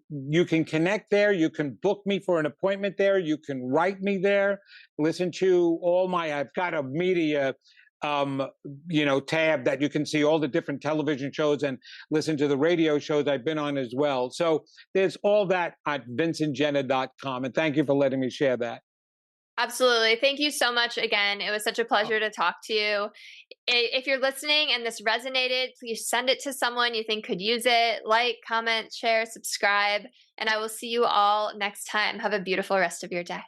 you can connect there. You can book me for an appointment there. You can write me there. Listen to I've got a media tab that you can see all the different television shows and listen to the radio shows I've been on as well. So there's all that at vincentgenna.com. And thank you for letting me share that. Absolutely. Thank you so much again. It was such a pleasure to talk to you. If you're listening and this resonated, please send it to someone you think could use it. Like, comment, share, subscribe, and I will see you all next time. Have a beautiful rest of your day.